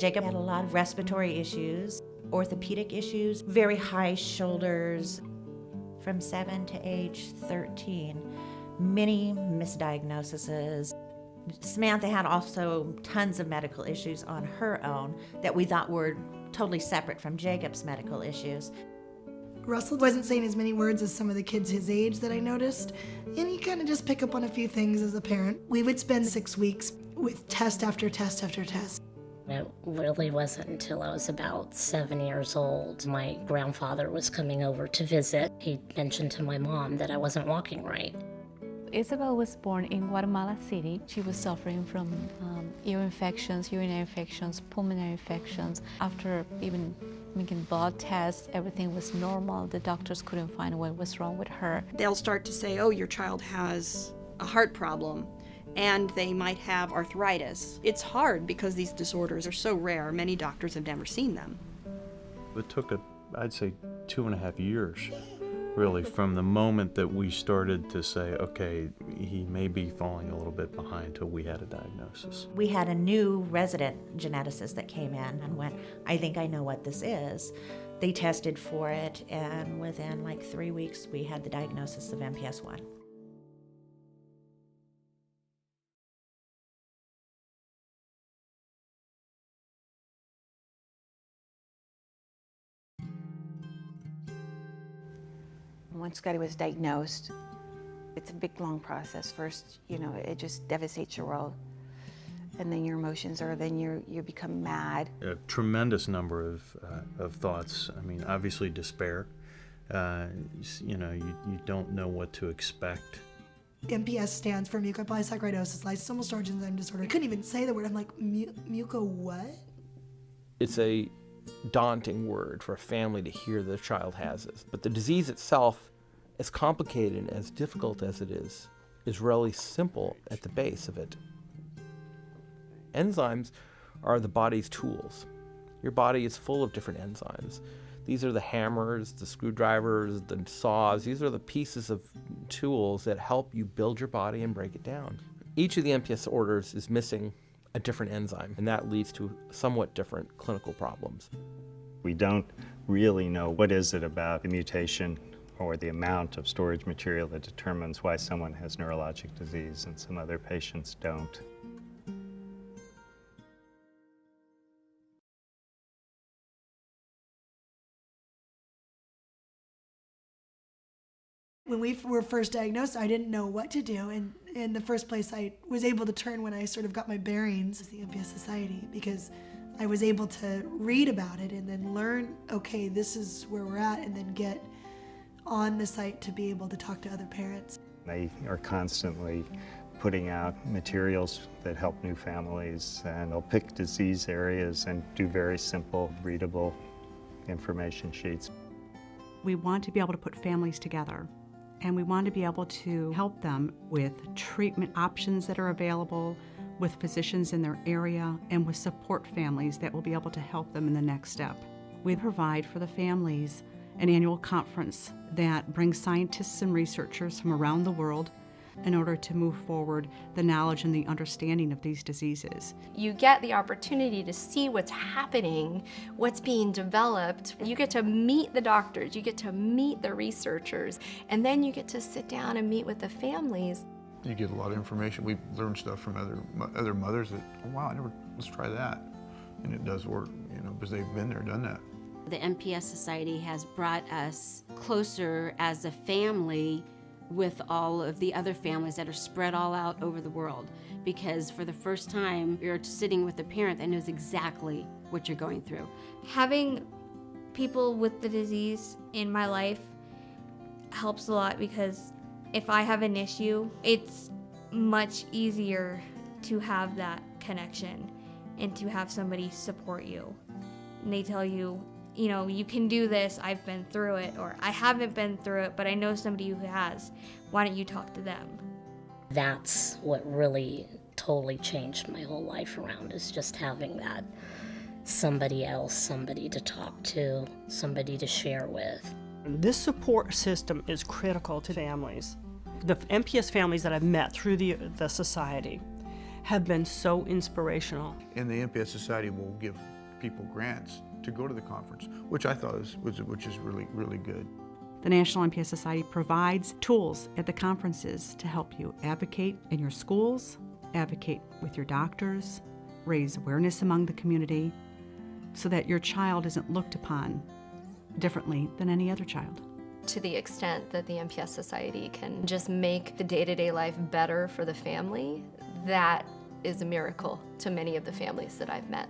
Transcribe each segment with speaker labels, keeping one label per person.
Speaker 1: Jacob had a lot of respiratory issues, orthopedic issues, very high shoulders. From 7 to age 13, many misdiagnoses. Samantha had also tons of medical issues on her own that we thought were totally separate from Jacob's medical issues.
Speaker 2: Russell wasn't saying as many words as some of the kids his age that I noticed, and you kind of just pick up on a few things as a parent. We would spend 6 weeks with test after test after test.
Speaker 3: It really wasn't until I was about 7 years old. My grandfather was coming over to visit. He mentioned to my mom that I wasn't walking right.
Speaker 4: Isabel was born in Guatemala City. She was suffering from ear infections, urinary infections, pulmonary infections. After even making blood tests, everything was normal. The doctors couldn't find what was wrong with her.
Speaker 5: They'll start to say, oh, your child has a heart problem, and they might have arthritis. It's hard because these disorders are so rare. Many doctors have never seen them.
Speaker 6: It took, I'd say, 2.5 years. Really, from the moment that we started to say, okay, he may be falling a little bit behind till we had a diagnosis.
Speaker 1: We had a new resident geneticist that came in and went, I think I know what this is. They tested for it, and within like 3 weeks, we had the diagnosis of MPS 1.
Speaker 7: Once Scotty was diagnosed, it's a big, long process. First, it just devastates your world. And then your emotions are, then you become mad.
Speaker 6: A tremendous number of thoughts. I mean, obviously despair. You don't know what to expect.
Speaker 2: MPS stands for mucopolysaccharidosis, lysosomal storage enzyme disorder. I couldn't even say the word. I'm like, muco what?
Speaker 8: It's a daunting word for a family to hear their child has this. But the disease itself, as complicated and as difficult as it is really simple at the base of it. Enzymes are the body's tools. Your body is full of different enzymes. These are the hammers, the screwdrivers, the saws. These are the pieces of tools that help you build your body and break it down. Each of the MPS orders is missing a different enzyme, and that leads to somewhat different clinical problems.
Speaker 9: We don't really know what is it about the mutation or the amount of storage material that determines why someone has neurologic disease and some other patients don't.
Speaker 2: When we were first diagnosed, I didn't know what to do, and in the first place I was able to turn when I sort of got my bearings is the MPS Society, because I was able to read about it and then learn, okay, this is where we're at, and then get on the site to be able to talk to other parents.
Speaker 9: They are constantly putting out materials that help new families, and they'll pick disease areas and do very simple, readable information sheets.
Speaker 10: We want to be able to put families together, and we want to be able to help them with treatment options that are available, with physicians in their area, and with support families that will be able to help them in the next step. We provide for the families an annual conference that brings scientists and researchers from around the world in order to move forward the knowledge and the understanding of these diseases.
Speaker 11: You get the opportunity to see what's happening, what's being developed. You get to meet the doctors, you get to meet the researchers, and then you get to sit down and meet with the families.
Speaker 12: You get a lot of information. We learn stuff from other mothers that, oh wow, let's try that. And it does work, because they've been there, done that.
Speaker 13: The MPS Society has brought us closer as a family with all of the other families that are spread all out over the world, because for the first time you're sitting with a parent that knows exactly what you're going through.
Speaker 14: Having people with the disease in my life helps a lot, because if I have an issue, it's much easier to have that connection and to have somebody support you. And they tell you, you can do this, I've been through it, or I haven't been through it, but I know somebody who has. Why don't you talk to them?
Speaker 3: That's what really totally changed my whole life around, is just having that somebody else, somebody to talk to, somebody to share with.
Speaker 15: This support system is critical to families. The MPS families that I've met through the society have been so inspirational.
Speaker 12: And the MPS Society will give people grants to go to the conference, which I thought which is really, really good.
Speaker 10: The National MPS Society provides tools at the conferences to help you advocate in your schools, advocate with your doctors, raise awareness among the community, so that your child isn't looked upon differently than any other child.
Speaker 11: To the extent that the MPS Society can just make the day-to-day life better for the family, that is a miracle to many of the families that I've met.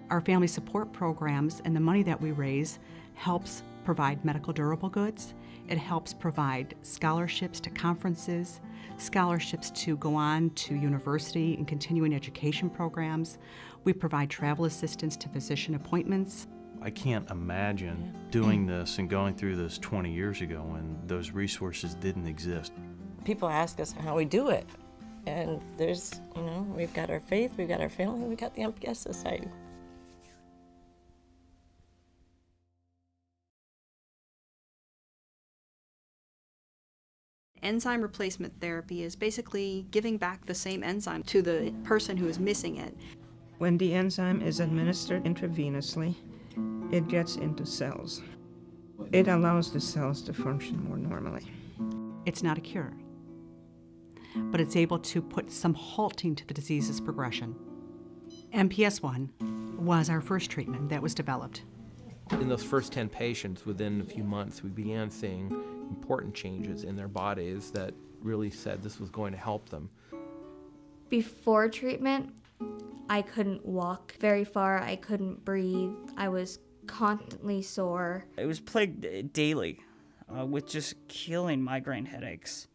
Speaker 10: Our family support programs and the money that we raise helps provide medical durable goods. It helps provide scholarships to conferences, scholarships to go on to university and continuing education programs. We provide travel assistance to physician appointments.
Speaker 6: I can't imagine doing this and going through this 20 years ago when those resources didn't exist.
Speaker 16: People ask us how we do it. And there's, we've got our faith, we've got our family, we've got the MPS Society.
Speaker 5: Enzyme replacement therapy is basically giving back the same enzyme to the person who is missing it.
Speaker 17: When the enzyme is administered intravenously, it gets into cells. It allows the cells to function more normally.
Speaker 10: It's not a cure, but it's able to put some halting to the disease's progression. MPS 1 was our first treatment that was developed.
Speaker 8: In those first 10 patients, within a few months, we began seeing important changes in their bodies that really said this was going to help them.
Speaker 14: Before treatment, I couldn't walk very far. I couldn't breathe. I was constantly sore.
Speaker 18: It was plagued daily with just killing migraine headaches.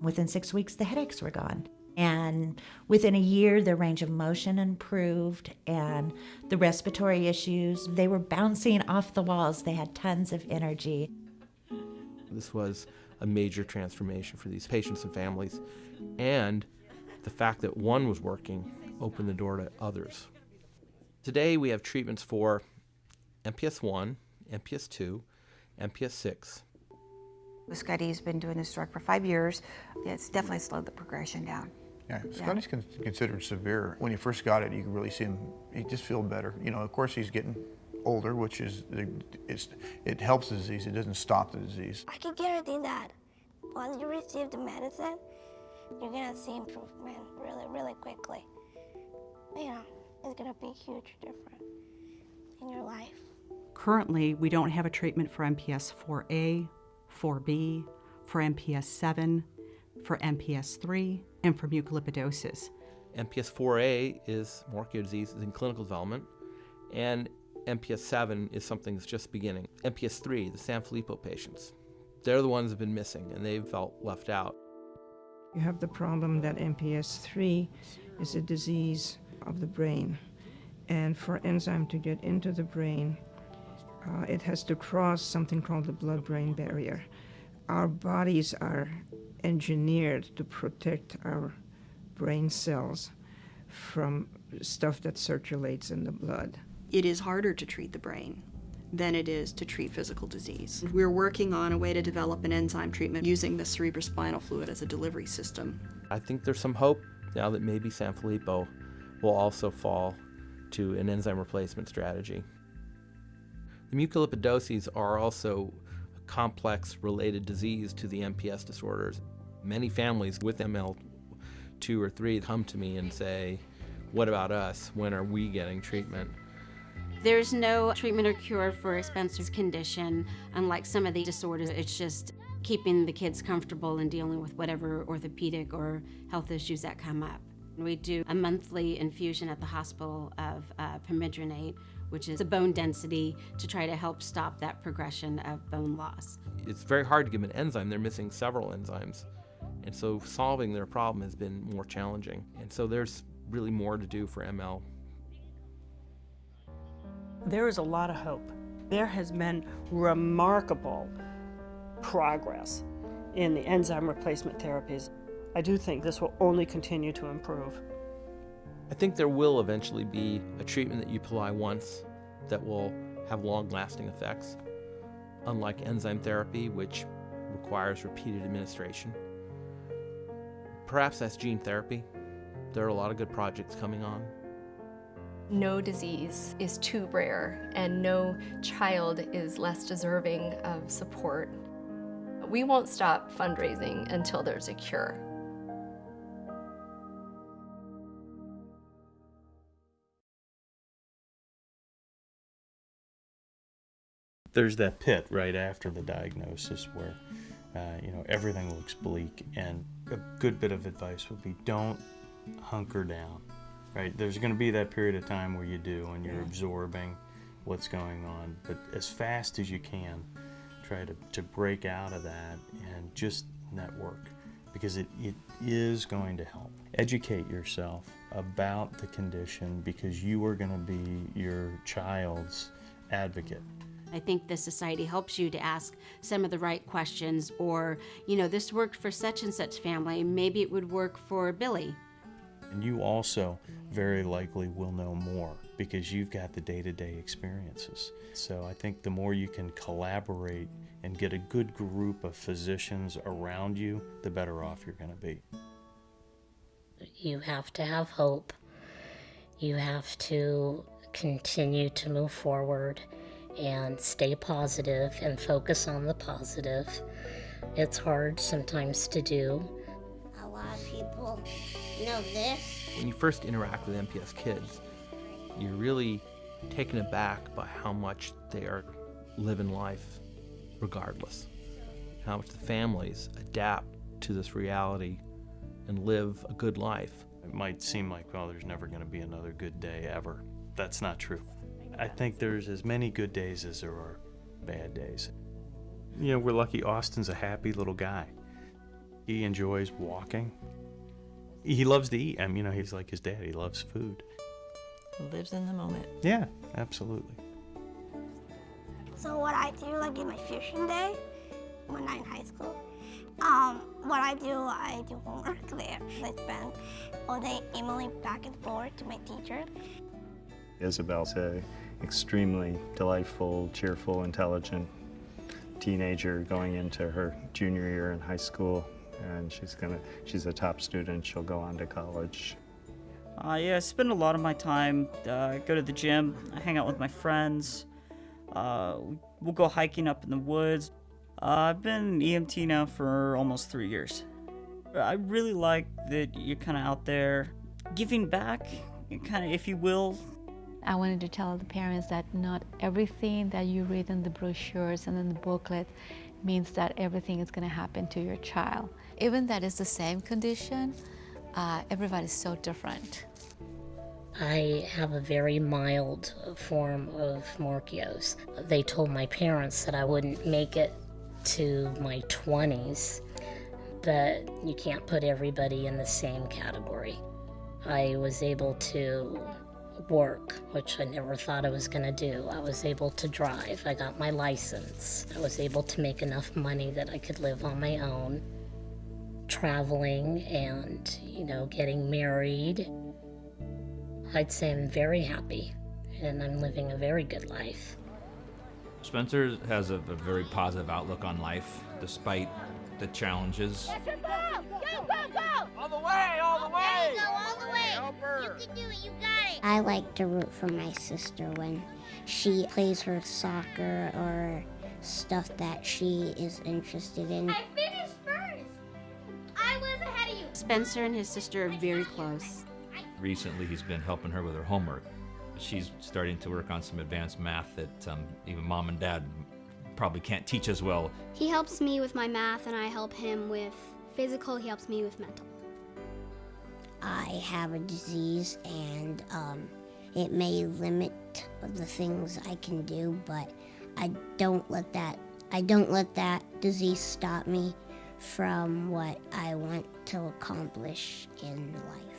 Speaker 1: Within 6 weeks, the headaches were gone. And within a year, their range of motion improved, and the respiratory issues, they were bouncing off the walls. They had tons of energy.
Speaker 8: This was a major transformation for these patients and families, and the fact that one was working opened the door to others. Today we have treatments for MPS 1, MPS 2, MPS 6.
Speaker 7: Scotty's been doing this drug for 5 years. It's definitely slowed the progression down.
Speaker 12: Yeah, Scotty's considered severe. When he first got it, you could really see him, he just feel better. Of course he's getting older, which is, it helps the disease, it doesn't stop the disease.
Speaker 19: I can guarantee that once you receive the medicine, you're gonna see improvement really, really quickly. It's gonna be a huge difference in your life.
Speaker 10: Currently, we don't have a treatment for MPS 4A, 4B, for MPS 7, for MPS 3, and for mucolipidosis.
Speaker 8: MPS 4A is molecular disease, is in clinical development, and MPS 7 is something that's just beginning. MPS 3, the Sanfilippo patients, they're the ones that have been missing, and they've felt left out.
Speaker 17: You have the problem that MPS 3 is a disease of the brain. And for enzyme to get into the brain, it has to cross something called the blood-brain barrier. Our bodies are engineered to protect our brain cells from stuff that circulates in the blood.
Speaker 5: It is harder to treat the brain than it is to treat physical disease. We're working on a way to develop an enzyme treatment using the cerebrospinal fluid as a delivery system.
Speaker 8: I think there's some hope now that maybe Sanfilippo will also fall to an enzyme replacement strategy. The mucolipidoses are also a complex related disease to the MPS disorders. Many families with ML2 or 3 come to me and say, what about us? When are we getting treatment?
Speaker 13: There's no treatment or cure for Spencer's condition. Unlike some of the disorders, it's just keeping the kids comfortable and dealing with whatever orthopedic or health issues that come up. We do a monthly infusion at the hospital of pamidronate, which is a bone density to try to help stop that progression of bone loss.
Speaker 8: It's very hard to give an enzyme. They're missing several enzymes. And so solving their problem has been more challenging. And so there's really more to do for ML.
Speaker 15: There is a lot of hope. There has been remarkable progress in the enzyme replacement therapies. I do think this will only continue to improve.
Speaker 8: I think there will eventually be a treatment that you apply once that will have long-lasting effects, unlike enzyme therapy, which requires repeated administration. Perhaps that's gene therapy. There are a lot of good projects coming on.
Speaker 11: No disease is too rare, and no child is less deserving of support. We won't stop fundraising until there's a cure.
Speaker 6: There's that pit right after the diagnosis where, everything looks bleak, and a good bit of advice would be don't hunker down, right? There's going to be that period of time where you do, and you're absorbing what's going on, but as fast as you can, try to break out of that and just network, because it is going to help. Educate yourself about the condition, because you are going to be your child's advocate.
Speaker 13: I think the society helps you to ask some of the right questions, or, this worked for such and such family, maybe it would work for Billy.
Speaker 6: And you also very likely will know more because you've got the day-to-day experiences. So I think the more you can collaborate and get a good group of physicians around you, the better off you're going to be.
Speaker 3: You have to have hope. You have to continue to move forward and stay positive and focus on the positive. It's hard sometimes to do.
Speaker 19: A lot of people know this.
Speaker 8: When you first interact with MPS kids, you're really taken aback by how much they are living life regardless. How much the families adapt to this reality and live a good life.
Speaker 6: It might seem like, well, there's never going to be another good day ever. That's not true. I think there's as many good days as there are bad days. We're lucky Austin's a happy little guy. He enjoys walking. He loves to eat. He's like his dad. He loves food.
Speaker 16: Lives in the moment.
Speaker 6: Yeah, absolutely.
Speaker 19: So what I do, like in my fusion day, when I'm in high school, what I do homework there. I spend all day emailing back and forth to my teacher.
Speaker 9: Isabel's an extremely delightful, cheerful, intelligent teenager going into her junior year in high school, and she's a top student. She'll go on to college.
Speaker 18: I spend a lot of my time, go to the gym, I hang out with my friends, we'll go hiking up in the woods. I've been EMT now for almost 3 years. I really like that you're kind of out there giving back, kind of, if you will.
Speaker 4: I wanted to tell the parents that not everything that you read in the brochures and in the booklet means that everything is going to happen to your child. Even that it's the same condition, everybody's so different.
Speaker 3: I have a very mild form of Morquio's. They told my parents that I wouldn't make it to my 20s, but you can't put everybody in the same category. I was able to work, which I never thought I was going to do. I was able to drive. I got my license. I was able to make enough money that I could live on my own. Traveling and, getting married. I'd say I'm very happy, and I'm living a very good life.
Speaker 20: Spencer has a very positive outlook on life, despite the challenges.
Speaker 19: Go, go, go!
Speaker 21: All the way, all the way!
Speaker 19: There you go, all the way!
Speaker 21: Help her.
Speaker 19: You can do it, you got it!
Speaker 22: I like to root for my sister when she plays her soccer or stuff that she is interested in.
Speaker 19: I finished first! I was ahead of you!
Speaker 13: Spencer and his sister are very close.
Speaker 20: Recently, he's been helping her with her homework. She's starting to work on some advanced math that even mom and dad probably can't teach as well.
Speaker 23: He helps me with my math, and I help him with physical. He helps me with mental.
Speaker 22: I have a disease, and it may limit the things I can do, but I don't let that disease stop me from what I want to accomplish in life.